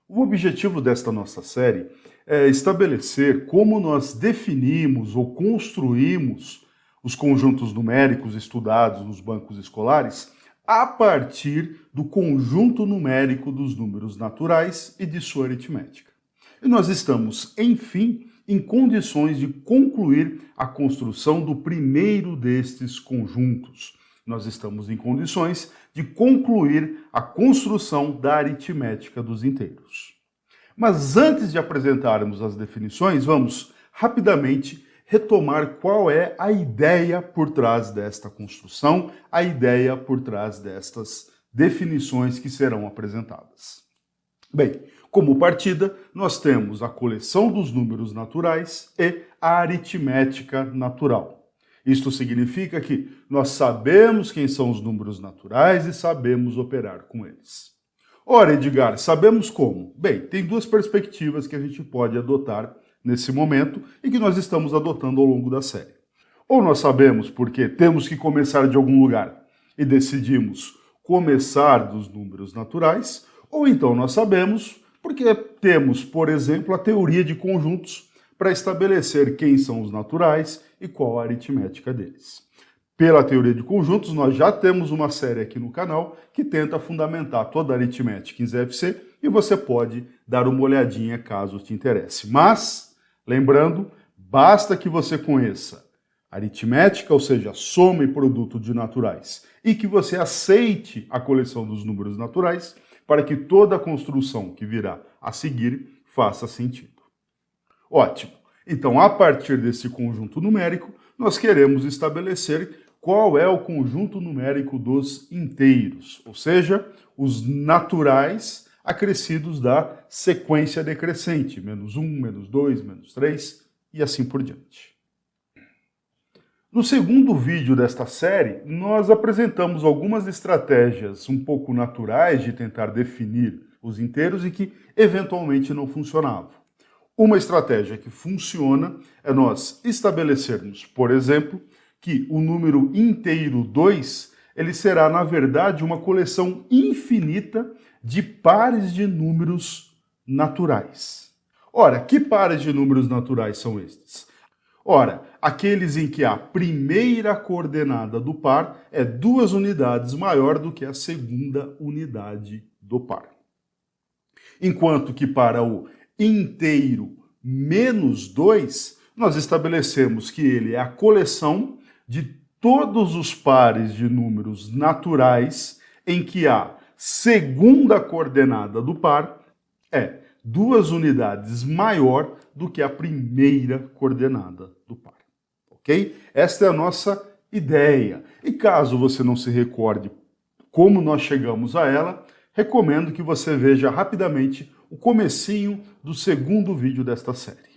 O objetivo desta nossa série é estabelecer como nós definimos ou construímos os conjuntos numéricos estudados nos bancos escolares a partir do conjunto numérico dos números naturais e de sua aritmética. E nós estamos, enfim, em condições de concluir a construção do primeiro destes conjuntos. Nós estamos em condições de concluir a construção da aritmética dos inteiros. Mas antes de apresentarmos as definições, vamos rapidamente retomar qual é a ideia por trás desta construção, a ideia por trás destas definições que serão apresentadas. Bem, como partida, nós temos a coleção dos números naturais e a aritmética natural. Isto significa que nós sabemos quem são os números naturais e sabemos operar com eles. Ora, Edgar, sabemos como? Bem, tem duas perspectivas que a gente pode adotar nesse momento e que nós estamos adotando ao longo da série. Ou nós sabemos porque temos que começar de algum lugar e decidimos começar dos números naturais, ou então nós sabemos porque temos, por exemplo, a teoria de conjuntos para estabelecer quem são os naturais e qual a aritmética deles. Pela teoria de conjuntos, nós já temos uma série aqui no canal que tenta fundamentar toda a aritmética em ZFC e você pode dar uma olhadinha caso te interesse. Mas, lembrando, basta que você conheça aritmética, ou seja, soma e produto de naturais, e que você aceite a coleção dos números naturais para que toda a construção que virá a seguir faça sentido. Ótimo! Então, a partir desse conjunto numérico, nós queremos estabelecer qual é o conjunto numérico dos inteiros, ou seja, os naturais acrescidos da sequência decrescente, menos 1, menos 2, menos 3 e assim por diante. No segundo vídeo desta série, nós apresentamos algumas estratégias um pouco naturais de tentar definir os inteiros e que eventualmente não funcionavam. Uma estratégia que funciona é nós estabelecermos, por exemplo, que o número inteiro 2 ele será, na verdade, uma coleção infinita de pares de números naturais. Ora, que pares de números naturais são estes? Ora, aqueles em que a primeira coordenada do par é 2 unidades maior do que a segunda unidade do par. Enquanto que para o inteiro menos 2, nós estabelecemos que ele é a coleção de todos os pares de números naturais em que a segunda coordenada do par é 2 unidades maior do que a primeira coordenada do par. Ok? Esta é a nossa ideia. E caso você não se recorde como nós chegamos a ela, recomendo que você veja rapidamente o comecinho do segundo vídeo desta série.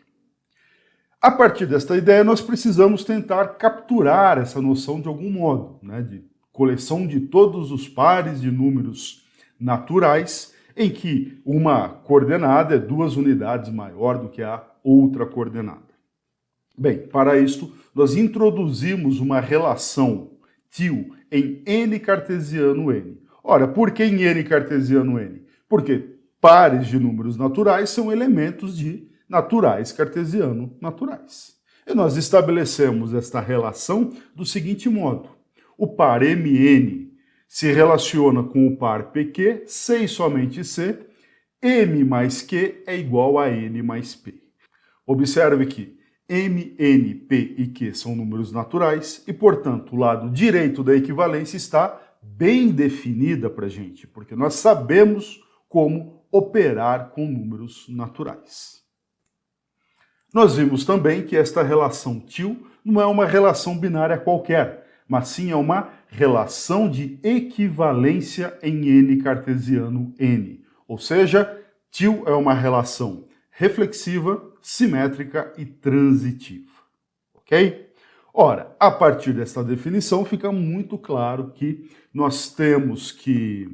A partir desta ideia, nós precisamos tentar capturar essa noção de algum modo, né, de coleção de todos os pares de números naturais em que uma coordenada é 2 unidades maior do que a outra coordenada. Bem, para isto, nós introduzimos uma relação til em n cartesiano n. Ora, por que em n cartesiano n? Porque pares de números naturais são elementos de naturais cartesiano naturais. E nós estabelecemos esta relação do seguinte modo. O par mn se relaciona com o par pq, c e somente c, m mais q é igual a n mais p. Observe que m, n, p e q são números naturais e, portanto, o lado direito da equivalência está bem definida para a gente, porque nós sabemos como operar com números naturais. Nós vimos também que esta relação til não é uma relação binária qualquer, mas sim é uma relação de equivalência em n cartesiano n. Ou seja, til é uma relação reflexiva, simétrica e transitiva. Ok? Ora, a partir desta definição fica muito claro que nós temos que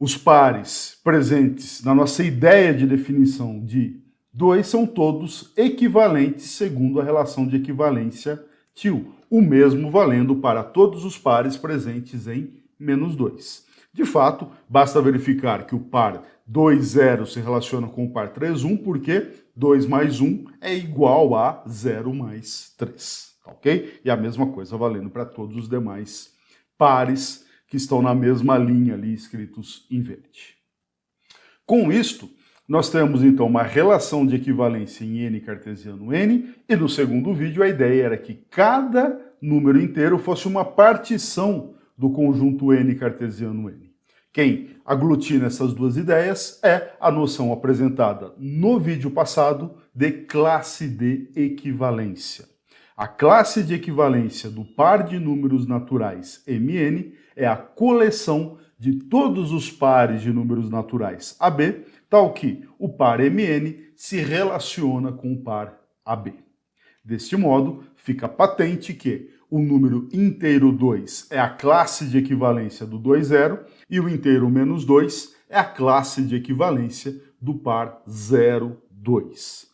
os pares presentes na nossa ideia de definição de 2 são todos equivalentes segundo a relação de equivalência til, o mesmo valendo para todos os pares presentes em menos 2. De fato, basta verificar que o par 2, 0 se relaciona com o par 3, 1, porque 2 mais 1 é igual a 0 mais 3, ok? E a mesma coisa valendo para todos os demais pares que estão na mesma linha ali escritos em verde. Com isto, nós temos então uma relação de equivalência em n cartesiano n, e no segundo vídeo a ideia era que cada número inteiro fosse uma partição do conjunto n cartesiano n. Quem aglutina essas duas ideias é a noção apresentada no vídeo passado de classe de equivalência. A classe de equivalência do par de números naturais Mn é a coleção de todos os pares de números naturais AB, tal que o par Mn se relaciona com o par AB. Deste modo, fica patente que o número inteiro 2 é a classe de equivalência do 2, 0, e o inteiro menos 2 é a classe de equivalência do par 0, 2.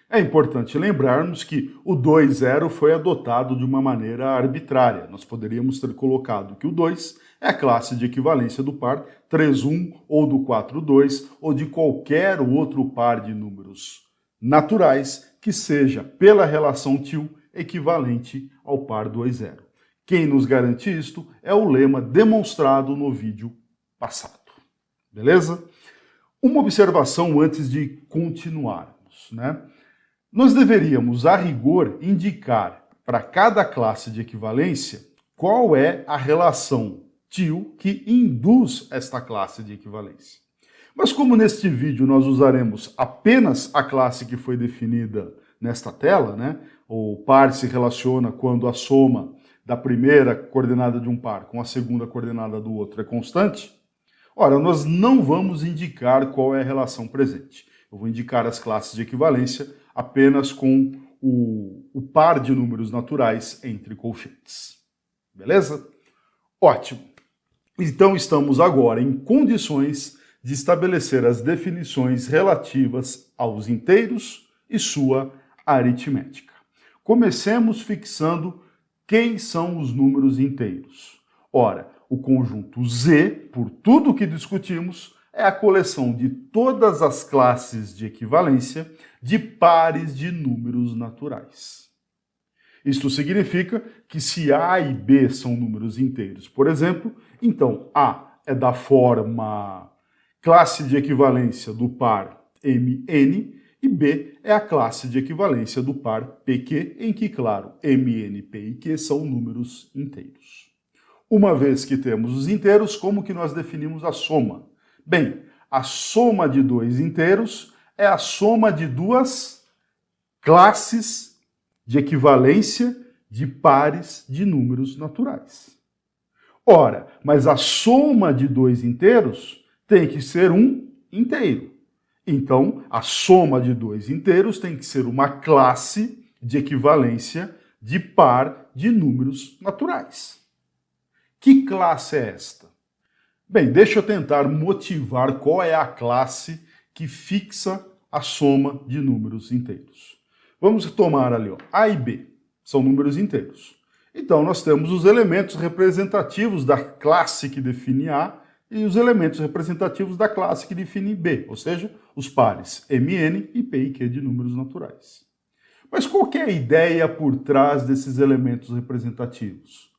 É importante lembrarmos que o 2, 0 foi adotado de uma maneira arbitrária. Nós poderíamos ter colocado que o 2 é a classe de equivalência do par 3, 1 ou do 4, 2 ou de qualquer outro par de números naturais que seja, pela relação TIL, equivalente ao par 2, 0. Quem nos garante isto é o lema demonstrado no vídeo passado. Beleza? Uma observação antes de continuarmos, né? Nós deveríamos, a rigor, indicar para cada classe de equivalência qual é a relação TIL que induz esta classe de equivalência. Mas como neste vídeo nós usaremos apenas a classe que foi definida nesta tela, né? O par se relaciona quando a soma da primeira coordenada de um par com a segunda coordenada do outro é constante. Ora, nós não vamos indicar qual é a relação presente. Eu vou indicar as classes de equivalência apenas com o par de números naturais entre colchetes. Beleza? Ótimo! Então estamos agora em condições de estabelecer as definições relativas aos inteiros e sua aritmética. Comecemos fixando quem são os números inteiros. Ora, o conjunto Z, por tudo que discutimos, é a coleção de todas as classes de equivalência de pares de números naturais. Isto significa que se A e B são números inteiros, por exemplo, então A é da forma classe de equivalência do par Mn e B é a classe de equivalência do par PQ, em que, claro, Mn, P e Q são números inteiros. Uma vez que temos os inteiros, como que nós definimos a soma? Bem, a soma de dois inteiros é a soma de duas classes de equivalência de pares de números naturais. Ora, mas a soma de dois inteiros tem que ser um inteiro. Então, a soma de dois inteiros tem que ser uma classe de equivalência de par de números naturais. Que classe é esta? Bem, deixa eu tentar motivar qual é a classe que fixa a soma de números inteiros. Vamos tomar ali, ó, A e B, são números inteiros. Então, nós temos os elementos representativos da classe que define A e os elementos representativos da classe que define B, ou seja, os pares Mn e P e Q de números naturais. Mas qual que é a ideia por trás desses elementos representativos?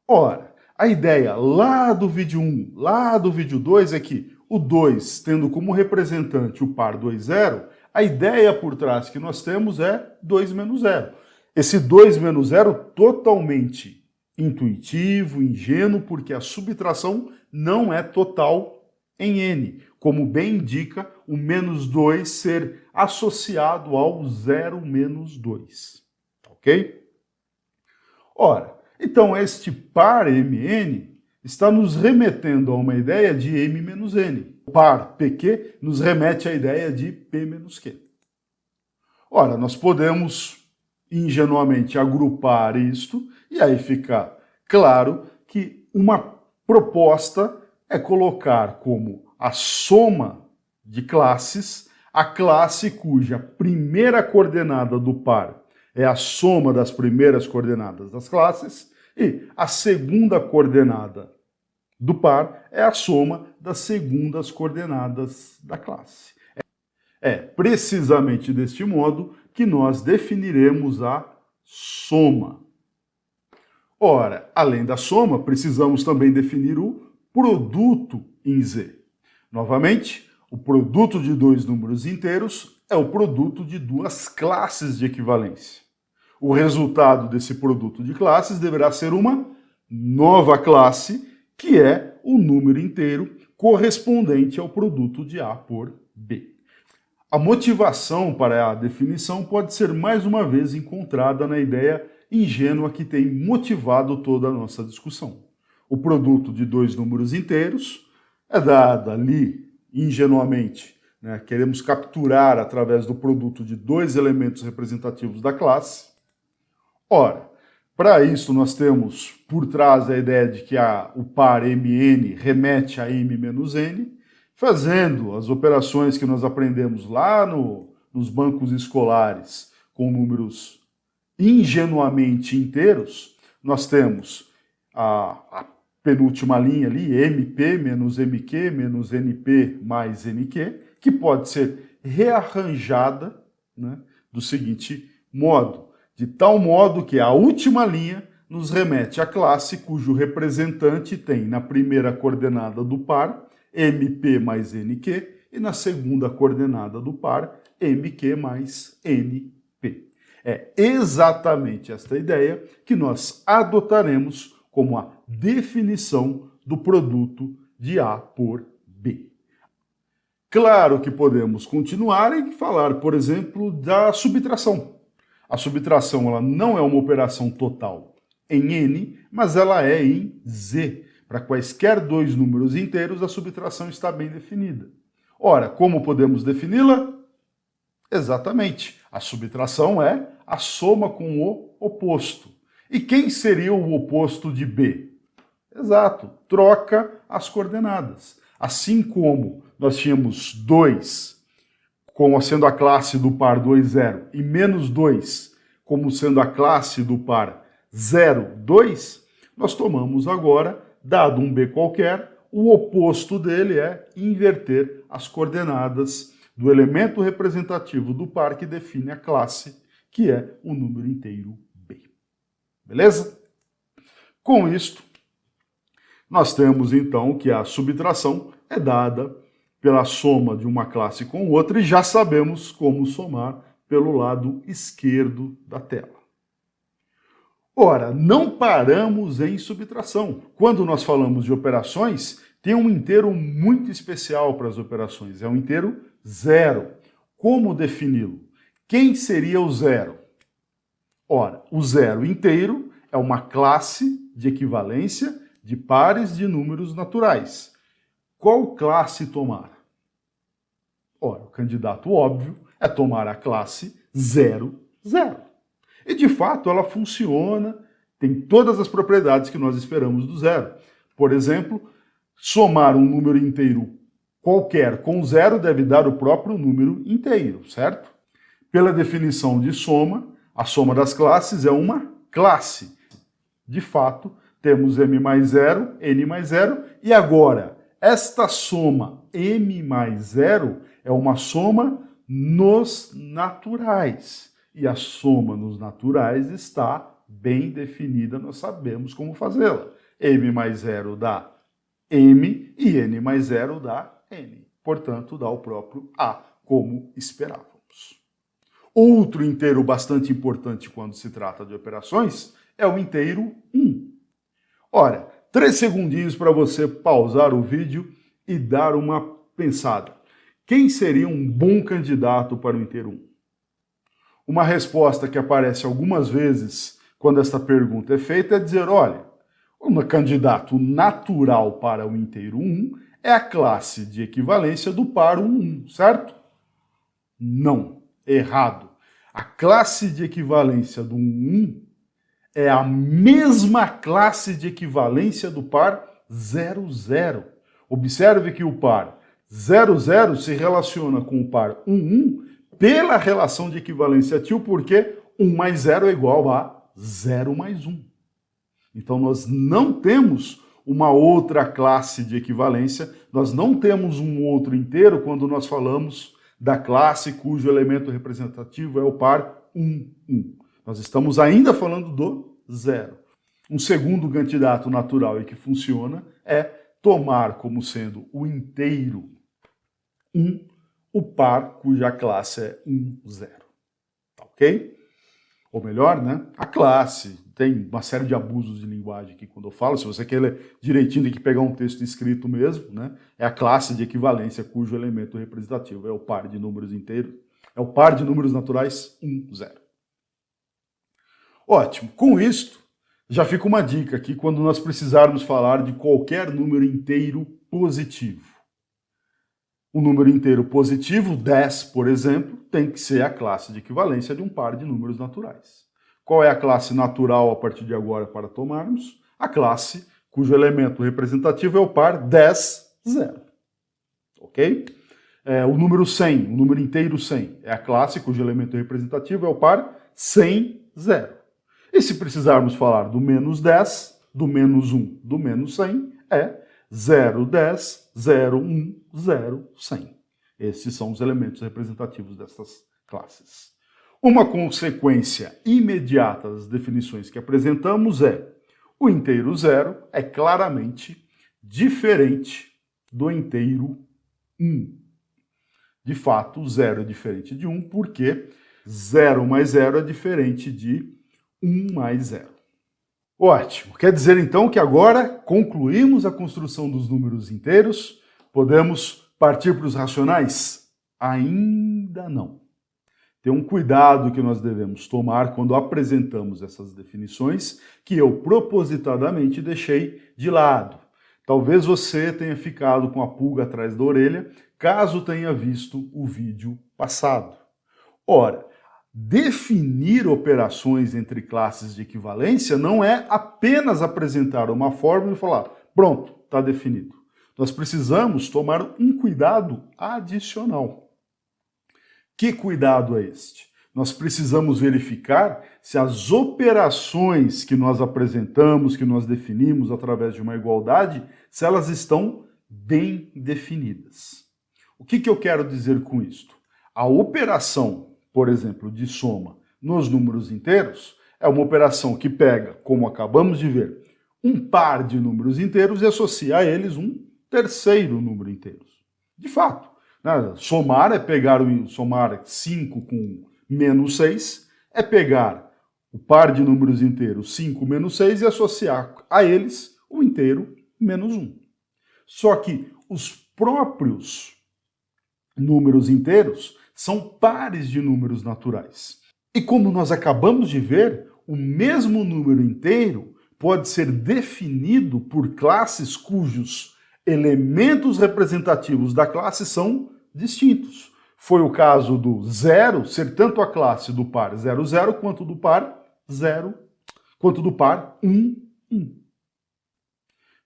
Ora, a ideia lá do vídeo 1, lá do vídeo 2 é que o 2, tendo como representante o par 2, 0, a ideia por trás que nós temos é 2 menos 0. Esse 2 menos 0 totalmente intuitivo, ingênuo, porque a subtração não é total em n, como bem indica o menos 2 ser associado ao 0 menos 2. Ok? Ora, então este par Mn está nos remetendo a uma ideia de M menos N. O par PQ nos remete à ideia de P menos Q. Ora, nós podemos ingenuamente agrupar isto, e aí fica claro que uma proposta é colocar como a soma de classes a classe cuja primeira coordenada do par é a soma das primeiras coordenadas das classes e a segunda coordenada do par é a soma das segundas coordenadas da classe. É precisamente deste modo que nós definiremos a soma. Ora, além da soma, precisamos também definir o produto em Z. Novamente, o produto de dois números inteiros é o produto de duas classes de equivalência. O resultado desse produto de classes deverá ser uma nova classe, que é o número inteiro correspondente ao produto de A por B. A motivação para a definição pode ser mais uma vez encontrada na ideia ingênua que tem motivado toda a nossa discussão. O produto de dois números inteiros é dado ali ingenuamente, né? Queremos capturar através do produto de dois elementos representativos da classe. Ora, para isso nós temos por trás a ideia de que o par mn remete a m menos n, fazendo as operações que nós aprendemos lá nos bancos escolares com números ingenuamente inteiros, nós temos a penúltima linha ali, mp menos mq menos np mais nq, que pode ser rearranjada, né, do seguinte modo, de tal modo que a última linha nos remete à classe cujo representante tem na primeira coordenada do par mp mais nq e na segunda coordenada do par mq mais np. É exatamente esta ideia que nós adotaremos como a definição do produto de A por B. Claro que podemos continuar e falar, por exemplo, da subtração. A subtração ela não é uma operação total em N, mas ela é em Z. Para quaisquer dois números inteiros, a subtração está bem definida. Ora, como podemos defini-la? Exatamente. A subtração é a soma com o oposto. E quem seria o oposto de B? Exato, troca as coordenadas. Assim como nós tínhamos 2 como sendo a classe do par 2, 0 e menos 2 como sendo a classe do par 0, 2, nós tomamos agora, dado um B qualquer, o oposto dele é inverter as coordenadas do elemento representativo do par que define a classe, que é o número inteiro B. Beleza? Com isto, nós temos então que a subtração é dada pela soma de uma classe com outra e já sabemos como somar pelo lado esquerdo da tela. Ora, não paramos em subtração. Quando nós falamos de operações, tem um inteiro muito especial para as operações, é o inteiro zero. Como defini-lo? Quem seria o zero? Ora, o zero inteiro é uma classe de equivalência de pares de números naturais. Qual classe tomar? Ora, o candidato óbvio é tomar a classe 0, 0. E de fato ela funciona, tem todas as propriedades que nós esperamos do zero. Por exemplo, somar um número inteiro qualquer com zero deve dar o próprio número inteiro, certo? Pela definição de soma, a soma das classes é uma classe. De fato, temos m mais 0, n mais 0, e agora, esta soma m mais 0 é uma soma nos naturais. E a soma nos naturais está bem definida, nós sabemos como fazê-la. M mais 0 dá m e n mais 0 dá n. Portanto, dá o próprio A, como esperávamos. Outro inteiro bastante importante quando se trata de operações é o inteiro 1. Ora, 3 segundinhos para você pausar o vídeo e dar uma pensada. Quem seria um bom candidato para o inteiro 1? Uma resposta que aparece algumas vezes quando esta pergunta é feita é dizer, olha, um candidato natural para o inteiro 1 é a classe de equivalência do par 1, 1, certo? Não, errado. A classe de equivalência do 1, 1 é a mesma classe de equivalência do par 0, 0. Observe que o par 0, 0 se relaciona com o par 1, 1 pela relação de equivalência til, porque 1 mais 0 é igual a 0 mais 1. Então nós não temos uma outra classe de equivalência. Nós não temos um outro inteiro quando nós falamos da classe cujo elemento representativo é o par 1, 1. Nós estamos ainda falando do zero. Um segundo candidato natural e que funciona é tomar como sendo o inteiro 1 o par cuja classe é 1, 0. Ok? Ou melhor, né? A classe. Tem uma série de abusos de linguagem aqui quando eu falo. Se você quer ler direitinho, tem que pegar um texto escrito mesmo, né? É a classe de equivalência cujo elemento representativo é o par de números inteiros. É o par de números naturais 1, 0. Ótimo. Com isto, já fica uma dica aqui quando nós precisarmos falar de qualquer número inteiro positivo. O número inteiro positivo, 10, por exemplo, tem que ser a classe de equivalência de um par de números naturais. Qual é a classe natural a partir de agora para tomarmos? A classe cujo elemento representativo é o par 10, 0. Ok? O número 100, o número inteiro 100, é a classe cujo elemento representativo é o par 100, 0. E se precisarmos falar do menos 10, do menos 1, do menos 100, é 0, 10, 0, 1, 0, 100. Esses são os elementos representativos dessas classes. Uma consequência imediata das definições que apresentamos é o inteiro 0 é claramente diferente do inteiro 1. De fato, 0 é diferente de 1 porque 0 mais 0 é diferente de 1 mais 0. Ótimo. Quer dizer, então, que agora concluímos a construção dos números inteiros? Podemos partir para os racionais? Ainda não. Tem um cuidado que nós devemos tomar quando apresentamos essas definições, que eu propositadamente deixei de lado. Talvez você tenha ficado com a pulga atrás da orelha, caso tenha visto o vídeo passado. Ora, definir operações entre classes de equivalência não é apenas apresentar uma fórmula e falar, pronto, está definido. Nós precisamos tomar um cuidado adicional. Que cuidado é este? Nós precisamos verificar se as operações que nós apresentamos, que nós definimos através de uma igualdade, se elas estão bem definidas. O que eu quero dizer com isto? A operação, por exemplo, de soma nos números inteiros, é uma operação que pega, como acabamos de ver, um par de números inteiros e associa a eles um terceiro número inteiro. De fato, né? Somar é pegar somar 5 com menos 6, é pegar o par de números inteiros 5 menos 6 e associar a eles o inteiro menos 1. Só que os próprios números inteiros são pares de números naturais. E como nós acabamos de ver, o mesmo número inteiro pode ser definido por classes cujos elementos representativos da classe são distintos. Foi o caso do 0 ser tanto a classe do par 0, 0 quanto do par 0, quanto do par 1, 1.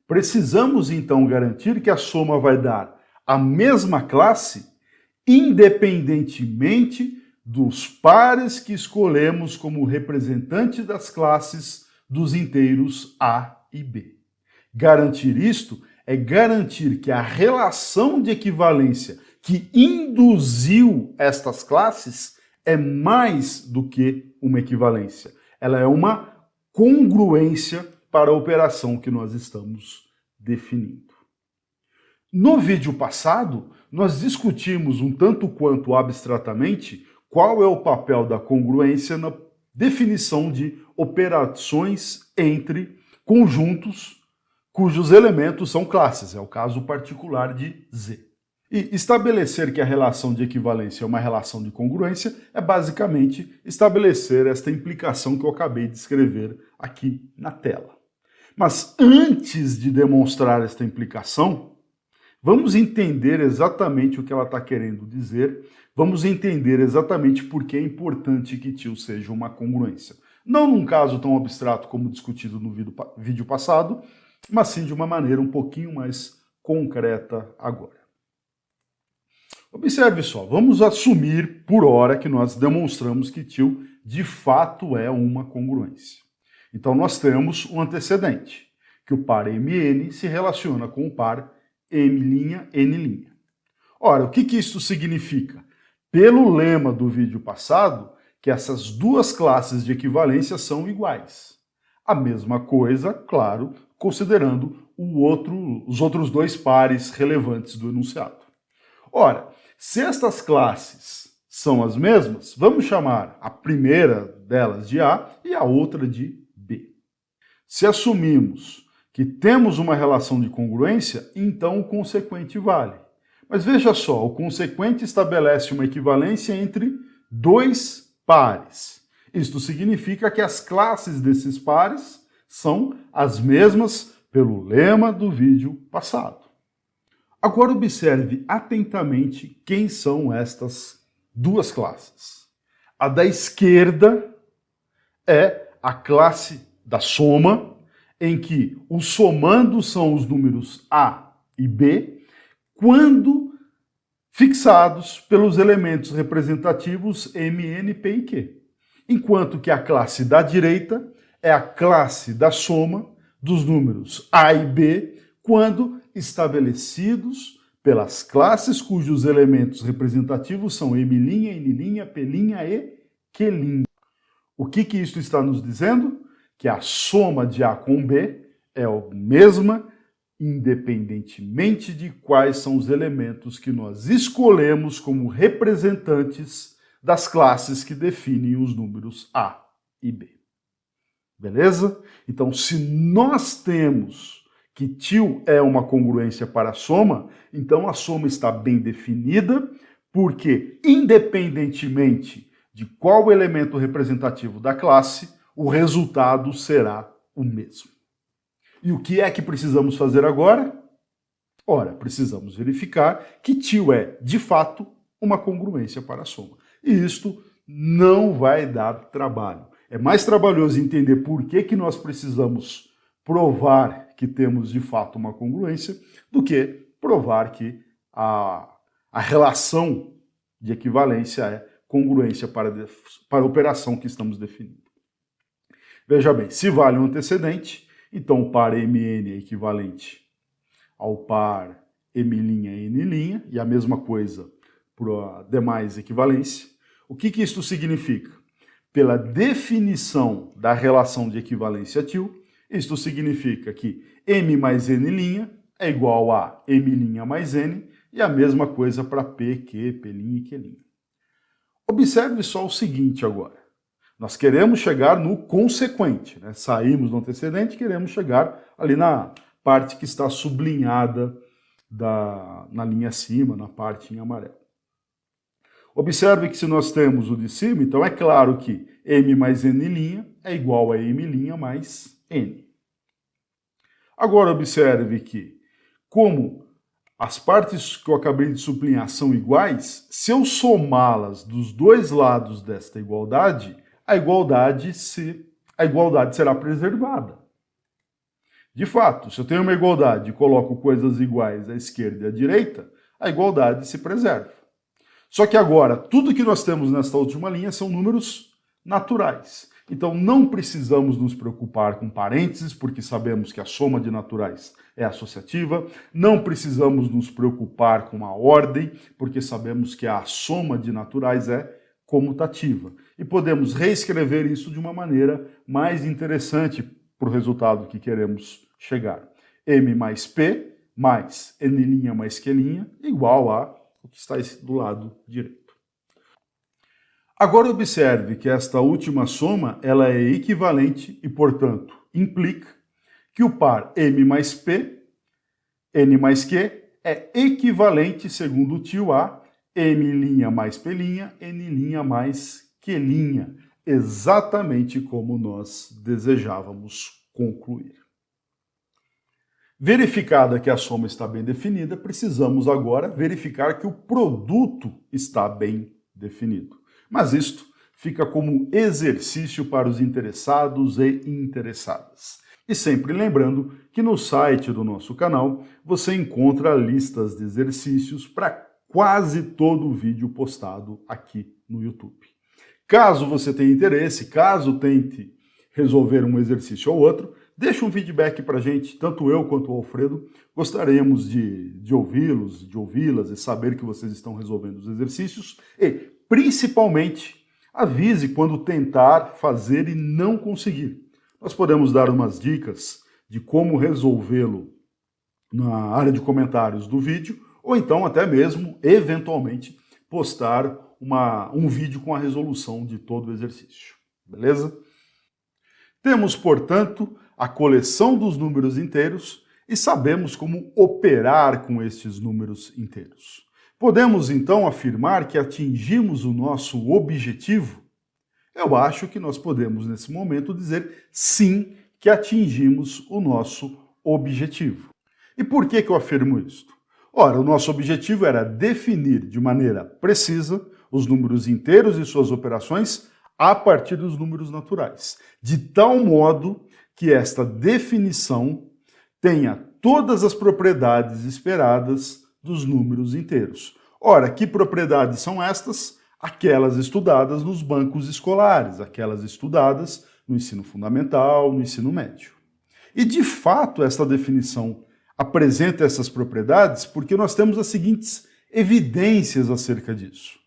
Precisamos então garantir que a soma vai dar a mesma classe independentemente dos pares que escolhemos como representante das classes dos inteiros A e B. Garantir isto é garantir que a relação de equivalência que induziu estas classes é mais do que uma equivalência. Ela é uma congruência para a operação que nós estamos definindo. No vídeo passado, nós discutimos um tanto quanto abstratamente qual é o papel da congruência na definição de operações entre conjuntos cujos elementos são classes, é o caso particular de Z. E estabelecer que a relação de equivalência é uma relação de congruência é basicamente estabelecer esta implicação que eu acabei de escrever aqui na tela. Mas antes de demonstrar esta implicação, vamos entender exatamente o que ela está querendo dizer, vamos entender exatamente por que é importante que tio seja uma congruência. Não num caso tão abstrato como discutido no vídeo passado, mas sim de uma maneira um pouquinho mais concreta agora. Observe só, vamos assumir por hora que nós demonstramos que tio de fato é uma congruência. Então nós temos um antecedente, que o par MN se relaciona com o par M', N'. Ora, o que isso significa? Pelo lema do vídeo passado, que essas duas classes de equivalência são iguais. A mesma coisa, claro, considerando os outros dois pares relevantes do enunciado. Ora, se estas classes são as mesmas, vamos chamar a primeira delas de A e a outra de B. Se assumimos que temos uma relação de congruência, então o consequente vale. Mas veja só, o consequente estabelece uma equivalência entre dois pares. Isto significa que as classes desses pares são as mesmas pelo lema do vídeo passado. Agora observe atentamente quem são estas duas classes. A da esquerda é a classe da soma, em que os somandos são os números A e B, quando fixados pelos elementos representativos M, N, P e Q. Enquanto que a classe da direita é a classe da soma dos números A e B, quando estabelecidos pelas classes cujos elementos representativos são M', N', P' e Q'. O que isso está nos dizendo? Que a soma de A com B é a mesma, independentemente de quais são os elementos que nós escolhemos como representantes das classes que definem os números A e B. Beleza? Então, se nós temos que tio é uma congruência para a soma, então a soma está bem definida, porque independentemente de qual elemento representativo da classe, o resultado será o mesmo. E o que é que precisamos fazer agora? Ora, precisamos verificar que tio é, de fato, uma congruência para a soma. E isto não vai dar trabalho. É mais trabalhoso entender por que nós precisamos provar que temos, de fato, uma congruência, do que provar que a relação de equivalência é congruência para a operação que estamos definindo. Veja bem, se vale um antecedente, então o par MN é equivalente ao par M', N', e a mesma coisa para a demais equivalência. O que isso significa? Pela definição da relação de equivalência tio, isto significa que M mais N' é igual a M' mais N, e a mesma coisa para P, Q, P' e Q'. Observe só o seguinte agora. Nós queremos chegar no consequente, né? Saímos do antecedente e queremos chegar ali na parte que está sublinhada na linha acima, na parte em amarelo. Observe que se nós temos o de cima, então é claro que M mais N' é igual a M' mais N. Agora observe que, como as partes que eu acabei de sublinhar são iguais, se eu somá-las dos dois lados desta igualdade, a igualdade será preservada. De fato, se eu tenho uma igualdade e coloco coisas iguais à esquerda e à direita, a igualdade se preserva. Só que agora, tudo que nós temos nesta última linha são números naturais. Então não precisamos nos preocupar com parênteses, porque sabemos que a soma de naturais é associativa. Não precisamos nos preocupar com a ordem, porque sabemos que a soma de naturais é comutativa. E podemos reescrever isso de uma maneira mais interessante para o resultado que queremos chegar. M mais P mais N' mais Q' igual a o que está do lado direito. Agora observe que esta última soma ela é equivalente e, portanto, implica que o par M mais P, N mais Q é equivalente, segundo o tio A, M' mais P', N' mais Q', exatamente como nós desejávamos concluir. Verificada que a soma está bem definida, precisamos agora verificar que o produto está bem definido. Mas isto fica como exercício para os interessados e interessadas. E sempre lembrando que no site do nosso canal você encontra listas de exercícios para quase todo o vídeo postado aqui no YouTube. Caso você tenha interesse, caso tente resolver um exercício ou outro, deixa um feedback para a gente, tanto eu quanto o Alfredo. Gostaríamos de ouvi-los, de ouvi-las e saber que vocês estão resolvendo os exercícios e, principalmente, avise quando tentar fazer e não conseguir. Nós podemos dar umas dicas de como resolvê-lo na área de comentários do vídeo, ou então até mesmo, eventualmente, postar um vídeo com a resolução de todo o exercício. Beleza? Temos, portanto, a coleção dos números inteiros e sabemos como operar com estes números inteiros. Podemos, então, afirmar que atingimos o nosso objetivo? Eu acho que nós podemos, nesse momento, dizer sim, que atingimos o nosso objetivo. E por que eu afirmo isto? Ora, o nosso objetivo era definir de maneira precisa os números inteiros e suas operações a partir dos números naturais, de tal modo que esta definição tenha todas as propriedades esperadas dos números inteiros. Ora, que propriedades são estas? Aquelas estudadas nos bancos escolares, aquelas estudadas no ensino fundamental, no ensino médio. E, de fato, esta definição apresenta essas propriedades porque nós temos as seguintes evidências acerca disso.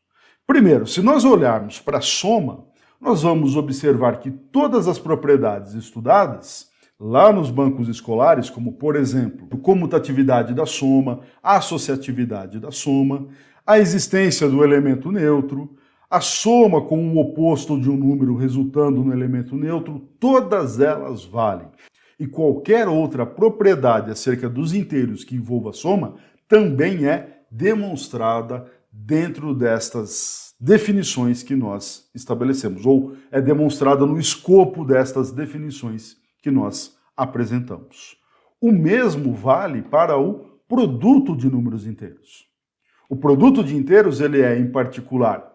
Primeiro, se nós olharmos para a soma, nós vamos observar que todas as propriedades estudadas lá nos bancos escolares, como, por exemplo, a comutatividade da soma, a associatividade da soma, a existência do elemento neutro, a soma com o oposto de um número resultando no elemento neutro, todas elas valem. E qualquer outra propriedade acerca dos inteiros que envolva a soma também é demonstrada dentro destas definições que nós estabelecemos, ou é demonstrada no escopo destas definições que nós apresentamos. O mesmo vale para o produto de números inteiros. O produto de inteiros ele é, em particular,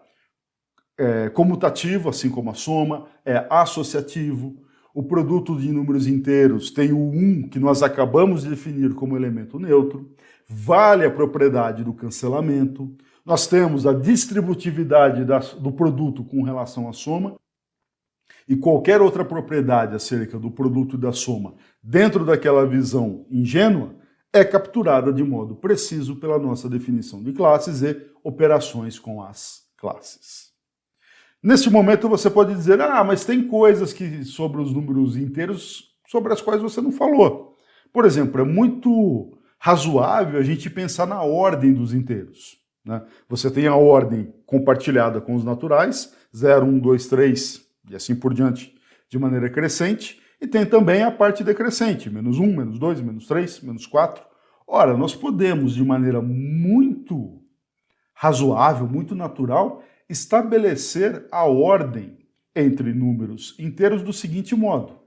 comutativo, assim como a soma, é associativo. O produto de números inteiros tem o 1, que nós acabamos de definir como elemento neutro, vale a propriedade do cancelamento. Nós temos a distributividade do produto com relação à soma e qualquer outra propriedade acerca do produto e da soma dentro daquela visão ingênua é capturada de modo preciso pela nossa definição de classes e operações com as classes. Neste momento você pode dizer, mas tem coisas sobre os números inteiros sobre as quais você não falou. Por exemplo, é muito razoável a gente pensar na ordem dos inteiros. Né? Você tem a ordem compartilhada com os naturais, 0, 1, 2, 3 e assim por diante, de maneira crescente, e tem também a parte decrescente, menos 1, menos 2, menos 3, menos 4. Ora, nós podemos, de maneira muito razoável, muito natural, estabelecer a ordem entre números inteiros do seguinte modo.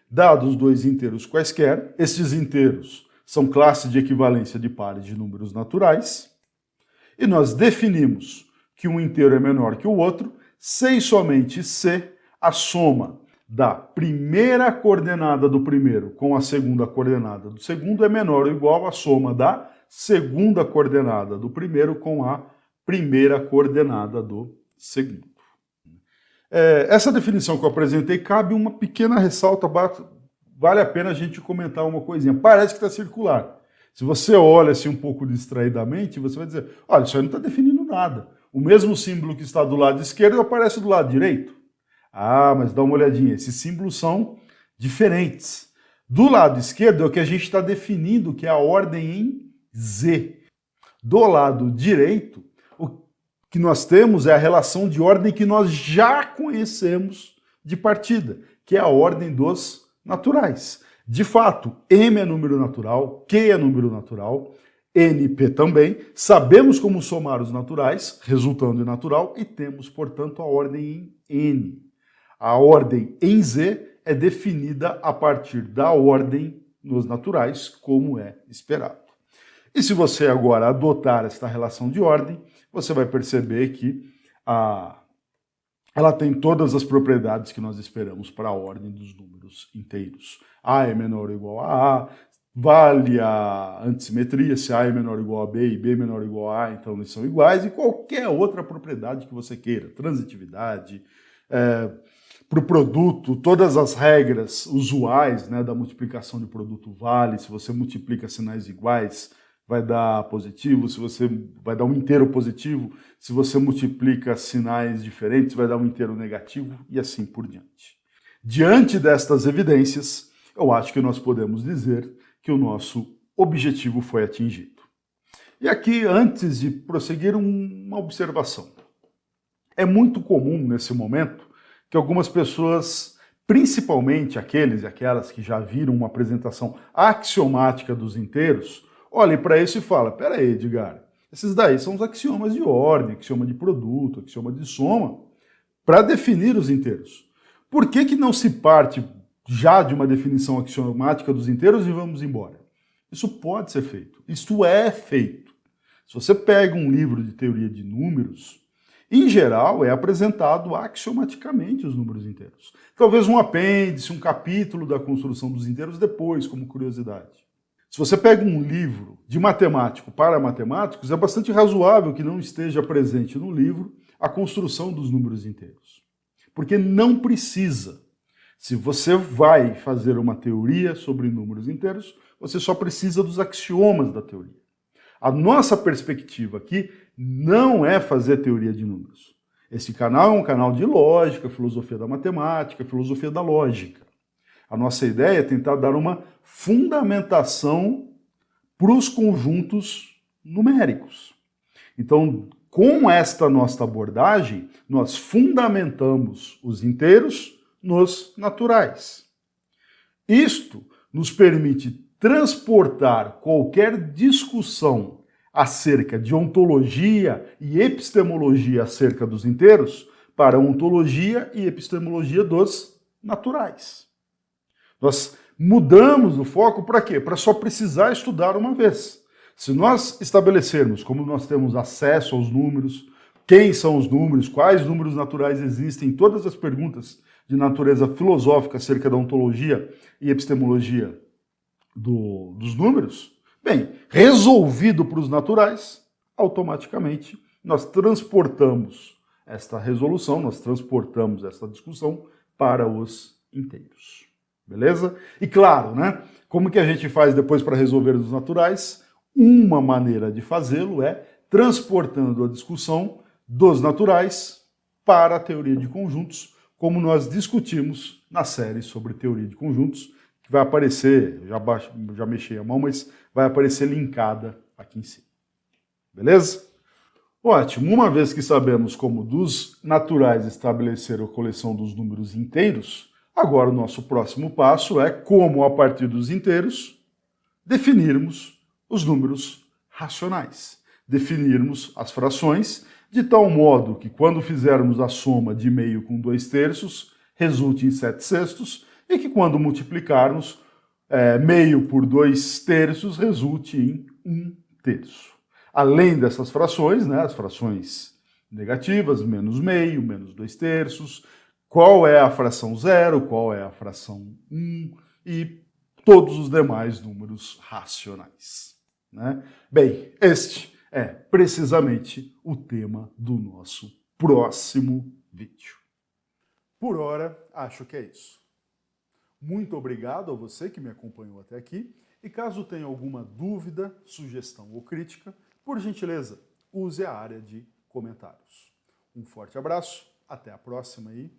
Dados dois inteiros quaisquer, estes inteiros são classe de equivalência de pares de números naturais, e nós definimos que um inteiro é menor que o outro, se e somente se a soma da primeira coordenada do primeiro com a segunda coordenada do segundo é menor ou igual à soma da segunda coordenada do primeiro com a primeira coordenada do segundo. Essa definição que eu apresentei cabe uma pequena ressalta, vale a pena a gente comentar uma coisinha. Parece que está circular. Se você olha assim um pouco distraidamente, você vai dizer, olha, isso aí não está definindo nada. O mesmo símbolo que está do lado esquerdo aparece do lado direito. Mas dá uma olhadinha, esses símbolos são diferentes. Do lado esquerdo é o que a gente está definindo, que é a ordem em Z. Do lado direito, o que nós temos é a relação de ordem que nós já conhecemos de partida, que é a ordem dos naturais. De fato, M é número natural, Q é número natural, N e P também. Sabemos como somar os naturais, resultando em natural, e temos, portanto, a ordem em N. A ordem em Z é definida a partir da ordem nos naturais, como é esperado. E se você agora adotar esta relação de ordem, você vai perceber que ela tem todas as propriedades que nós esperamos para a ordem dos números inteiros. A é menor ou igual a A, vale a antissimetria, se A é menor ou igual a B e B é menor ou igual a A, então eles são iguais, e qualquer outra propriedade que você queira, transitividade, para o produto, todas as regras usuais, né, da multiplicação de produto vale. Se você multiplica sinais iguais, vai dar positivo. Se você vai dar um inteiro positivo. Se você multiplica sinais diferentes, vai dar um inteiro negativo e assim por diante. Diante destas evidências, eu acho que nós podemos dizer que o nosso objetivo foi atingido. E aqui, antes de prosseguir, uma observação. É muito comum nesse momento que algumas pessoas, principalmente aqueles e aquelas que já viram uma apresentação axiomática dos inteiros, olhem para isso e falem: peraí, Edgar, esses daí são os axiomas de ordem, axioma de produto, axioma de soma, para definir os inteiros. Por que não se parte já de uma definição axiomática dos inteiros e vamos embora? Isso pode ser feito, isto é feito. Se você pega um livro de teoria de números, em geral, é apresentado axiomaticamente os números inteiros. Talvez um apêndice, um capítulo da construção dos inteiros depois, como curiosidade. Se você pega um livro de matemático para matemáticos, é bastante razoável que não esteja presente no livro a construção dos números inteiros. Porque não precisa. Se você vai fazer uma teoria sobre números inteiros, você só precisa dos axiomas da teoria. A nossa perspectiva aqui não é fazer teoria de números. Esse canal é um canal de lógica, filosofia da matemática, filosofia da lógica. A nossa ideia é tentar dar uma fundamentação para os conjuntos numéricos. Então, com esta nossa abordagem, nós fundamentamos os inteiros nos naturais. Isto nos permite transportar qualquer discussão acerca de ontologia e epistemologia acerca dos inteiros para ontologia e epistemologia dos naturais. Nós mudamos o foco para quê? Para só precisar estudar uma vez. Se nós estabelecermos como nós temos acesso aos números, quem são os números, quais números naturais existem, todas as perguntas de natureza filosófica acerca da ontologia e epistemologia dos números, bem, resolvido para os naturais, automaticamente nós transportamos esta resolução, nós transportamos esta discussão para os inteiros. Beleza? E claro, né? Como que a gente faz depois para resolver os naturais? Uma maneira de fazê-lo é transportando a discussão dos naturais para a teoria de conjuntos, como nós discutimos na série sobre teoria de conjuntos, que vai aparecer, já mexi a mão, mas vai aparecer linkada aqui em cima. Beleza? Ótimo, uma vez que sabemos como dos naturais estabelecer a coleção dos números inteiros, agora o nosso próximo passo é como, a partir dos inteiros, definirmos os números racionais. Definirmos as frações de tal modo que quando fizermos a soma de meio com 2/3, resulte em 7/6, e que quando multiplicarmos meio por 2/3, resulte em 1/3. Além dessas frações, né, as frações negativas, menos meio, menos 2/3, qual é a fração 0, qual é a fração 1 e todos os demais números racionais. Né? Bem, este é precisamente o tema do nosso próximo vídeo. Por hora, acho que é isso. Muito obrigado a você que me acompanhou até aqui e caso tenha alguma dúvida, sugestão ou crítica, por gentileza, use a área de comentários. Um forte abraço, até a próxima e